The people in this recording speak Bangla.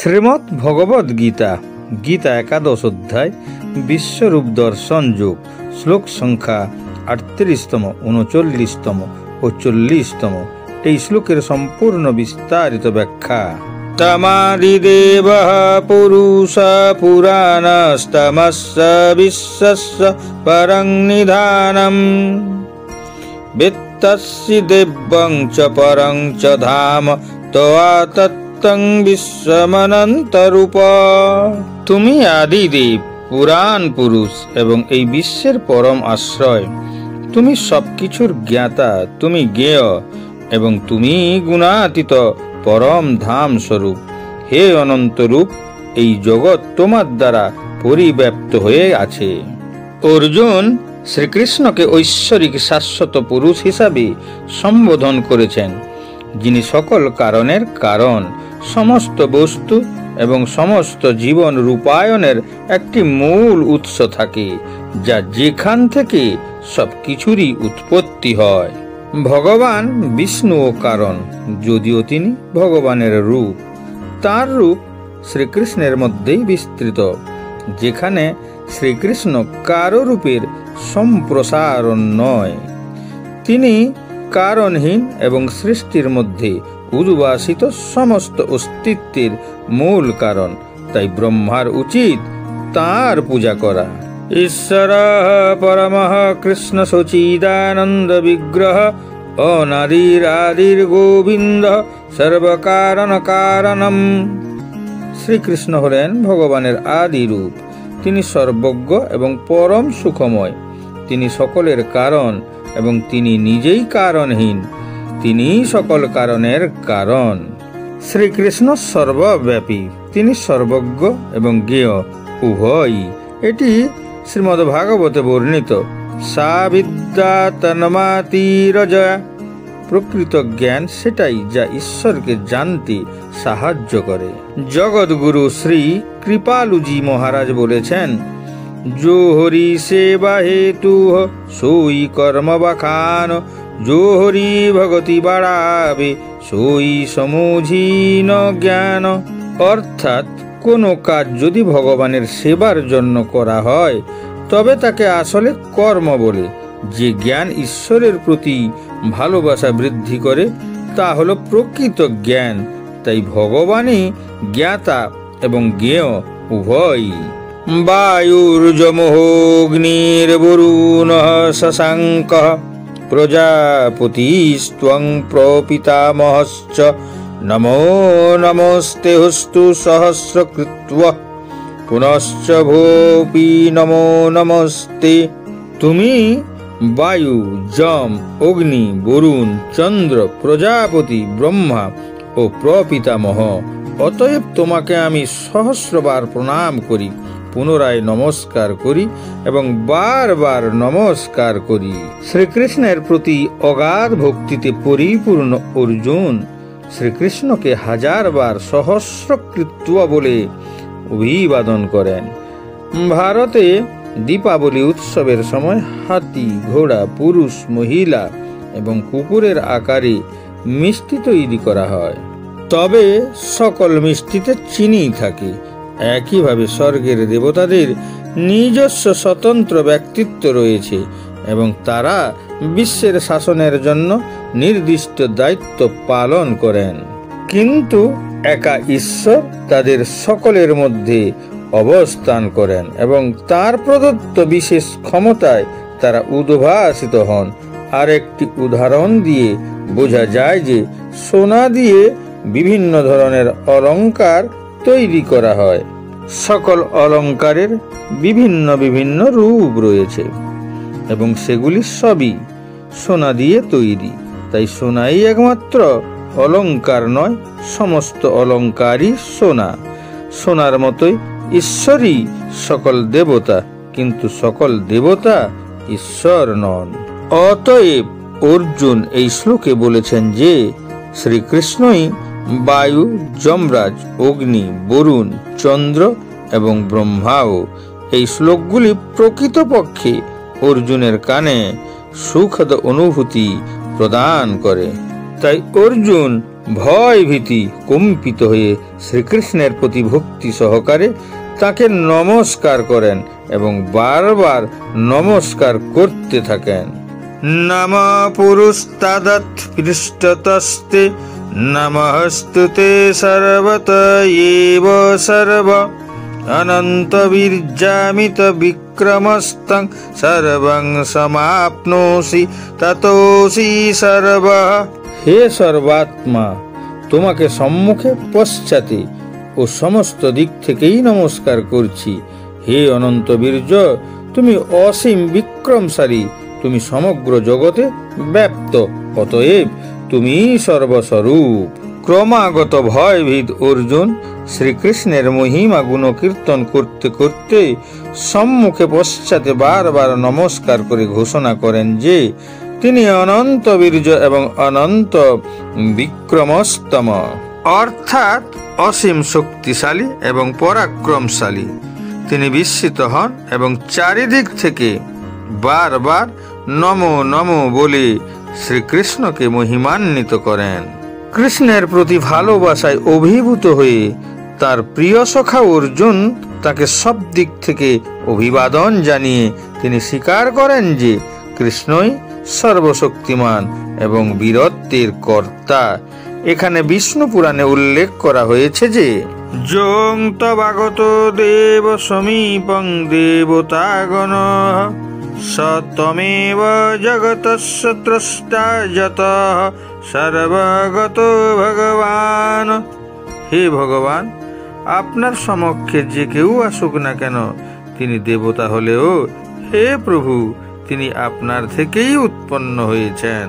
শ্রীমদ্ ভগবদ গীতা, গীতা একাদশ অধ্যায়, বিশ্বরূপ দর্শন যোগ, শ্লোক সংখ্যা 38তম, 39তম ও 40তম। এই শ্লোকের সম্পূর্ণ বিস্তারিত ব্যাখ্যা। তমাদিদেব পুরুষ পুরাণস্তমস্য বিশ্বস্য পরং নিধানম বিত্তস্যি দিব্যং চ পরং চ ধাম তং বিশ্বমনন্তরূপ। তুমি আদিদেব, পুরাণ পুরুষ এবং এই বিশ্বের পরম আশ্রয়। তুমি সবকিছুর জ্ঞাতা, তুমি জ্ঞেয় এবং তুমি গুণাতীত পরম ধাম স্বরূপ। হে অনন্তরূপ, এই জগৎ তোমার দ্বারা পরিব্যাপ্ত হয়ে আছে। অর্জুন শ্রীকৃষ্ণকে ঐশ্বরিক শাশ্বত পুরুষ হিসাবে সম্বোধন করেছেন, যিনি সকল কারণের কারণ, সমস্ত বস্তু এবং সমস্ত জীবন রূপায়ণের একটি মূল উৎস থাকে, যা যেখান থেকে সবকিছুরই উৎপত্তি হয়। ভগবান বিষ্ণুও কারণ, যদিও তিনি ভগবানের রূপ। তার রূপ শ্রীকৃষ্ণের মধ্যেই বিস্তৃত, যেখানে শ্রীকৃষ্ণ কারো রূপের সম্প্রসারণ নয়। তিনি কারণহীন এবং সৃষ্টির মধ্যে উদ্ভাসিত সমস্ত অস্তিত্বের মূল কারণ। তাই ব্রহ্মার উচিত তাঁর পূজা করা। ঈশ্বর পরমঃ কৃষ্ণ সচিদানন্দ বিগ্রহ অনাদির আদির গোবিন্দ সর্বকারণ কারণম। শ্রীকৃষ্ণ হলেন ভগবানের আদি রূপ। তিনি সর্বজ্ঞ এবং পরম সুখময়। তিনি সকলের কারণ এবং তিনি নিজেই কারণহীন। তিনি সকল কারণের কারণ। শ্রীকৃষ্ণ সর্বব্যাপী, তিনি সর্বজ্ঞ এবং জ্ঞেয় উভয়ই। এটি শ্রীমদ্ ভাগবতে বর্ণিত। সা বিদ্যা তন্মাতিরজয়া। প্রকৃত জ্ঞান সেটাই যা ঈশ্বরকে জানতে সাহায্য করে। জগৎগুরু শ্রী কৃপালুজি মহারাজ বলেছেন, जो हरि सेवा हेतु सोई कर्म बखान, जो हरि भगति बाड़ावे सोई समझी न জ্ঞান। অর্থাৎ কোনো কাজ যদি ভগবানের সেবার জন্য করা হয়, তবে তাকে আসলে কর্ম বলে। যে জ্ঞান ঈশ্বরের প্রতি ভালোবাসা বৃদ্ধি করে, তা হলো প্রকৃত জ্ঞান। তাই ভগবানই জ্ঞাতা এবং জ্ঞেয় উভয়ই। বায়ুর্যমোগ্নির্বরুণঃ শশাঙ্কঃ প্রজাপতিস্ত্বং প্রপিতামহশ্চ নমো নমস্তে হস্তু সহস্রকৃত্ব পুনশ্চ ভোপি নমো নমস্তে। তুমি বায়ু, যম, অগ্নি, বরুণ, চন্দ্র, প্রজাপতি, ব্রহ্মা ও প্রপিতামহ। অতএব তোমাকে আমি সহস্রবার প্রণাম করি, পুনরায় নমস্কার করি এবং বারবার নমস্কার করি। শ্রীকৃষ্ণের প্রতি অগাধ ভক্তিতে পরিপূর্ণ অর্জুন শ্রীকৃষ্ণকে হাজারবার সহস্রকৃত্ব বলে অভিবাদন করেন। ভারতে দীপাবলি উৎসবের সময় হাতি, ঘোড়া, পুরুষ, মহিলা এবং কুকুরের আকারে মিষ্টি তৈরি করা হয়। তবে সকল মিষ্টিতে চিনি থাকে। একইভাবে স্বর্গের দেবতাদের নিজস্ব স্বতন্ত্র ব্যক্তিত্ব রয়েছে এবং তারা বিশ্বের শাসনের জন্য নির্দিষ্ট দায়িত্ব পালন করেন। কিন্তু একা ঈশ্বর তাদের সকলের মধ্যে অবস্থান করেন এবং তার প্রদত্ত বিশেষ ক্ষমতায় তারা উদ্ভাসিত হন। আর একটি উদাহরণ দিয়ে বোঝা যায় যে সোনা দিয়ে বিভিন্ন ধরনের অলংকার তৈরি করা হয়। সকল অলংকারের বিভিন্ন বিভিন্ন রূপ রয়েছে এবং সেগুলি সবই সোনা দিয়ে তৈরি। তাই সোনাই একমাত্র অলংকার নয়, সমস্ত অলংকারই সোনা। সোনার মতোই ঈশ্বরই সকল দেবতা, কিন্তু সকল দেবতা ঈশ্বর নন। অতএব অর্জুন এই শ্লোকে বলেছেন যে শ্রীকৃষ্ণই বায়ু, যমরাজ, অগ্নি, বরুণ, চন্দ্র এবং ব্রহ্মাও। এই শ্লোকগুলি প্রকৃতপক্ষে অর্জুনের কানে সুখদ অনুভূতি প্রদান করে। তাই অর্জুন ভয় ভীতি কম্পিত হয়ে শ্রীকৃষ্ণের প্রতি ভক্তি সহকারে তাকে নমস্কার করেন এবং বারবার নমস্কার করতে থাকেন। নম পুরুস্তাদৎ পৃষ্ঠতস্তে নমস্তুতে সর্বত এব সর্ব অনন্ত বীর্যামিত বিক্রমস্তং সর্বং সমাপ্নোসি ততোসি সর্ব। হে সর্বাত্মা, তোমাকে সম্মুখে পশ্চাতে ও সমস্ত দিক থেকেই নমস্কার করছি। হে অনন্ত বীর্য, তুমি অসীম বিক্রমশালী, তুমি সমগ্র জগতে ব্যাপ্ত, অতএব তুমি সর্বস্বরূপ। ক্রমাগত ভয়ভীত অর্জুন শ্রীকৃষ্ণের মহিমা গুণকীর্তন করতে করতে সম্মুখে পশ্চাতে বারবার নমস্কার করে ঘোষণা করেন যে তিনি অনন্ত বীর্য এবং অনন্ত বিক্রমস্তম, অর্থাৎ অসীম শক্তিশালী এবং পরাক্রমশালী। তিনি বিস্মিত হন এবং চারিদিক থেকে বারবার নমো নমো বলে শ্রীকৃষ্ণকে মহিমান্বিত করেন। কৃষ্ণের প্রতি ভালোবাসায় অভিভূত হয়ে তার প্রিয় সখা অর্জুন তাকে সব দিক থেকে অভিবাদন জানিয়ে তিনি স্বীকার করেন যে কৃষ্ণই সর্বশক্তিমান এবং বীরত্বের কর্তা। এখানে বিষ্ণু পুরাণে উল্লেখ করা হয়েছে যে যোং তবাগত দেব সমীপং দেবতাগণ সতমেব জগতস্য ত্রষ্টা যতঃ সর্বগত ভগবান। হে ভগবান, আপনার সমক্ষে যে কেউ আসুক না কেন, তিনি দেবতা হলেও হে প্রভু, তিনি আপনার থেকেই উৎপন্ন হয়েছেন।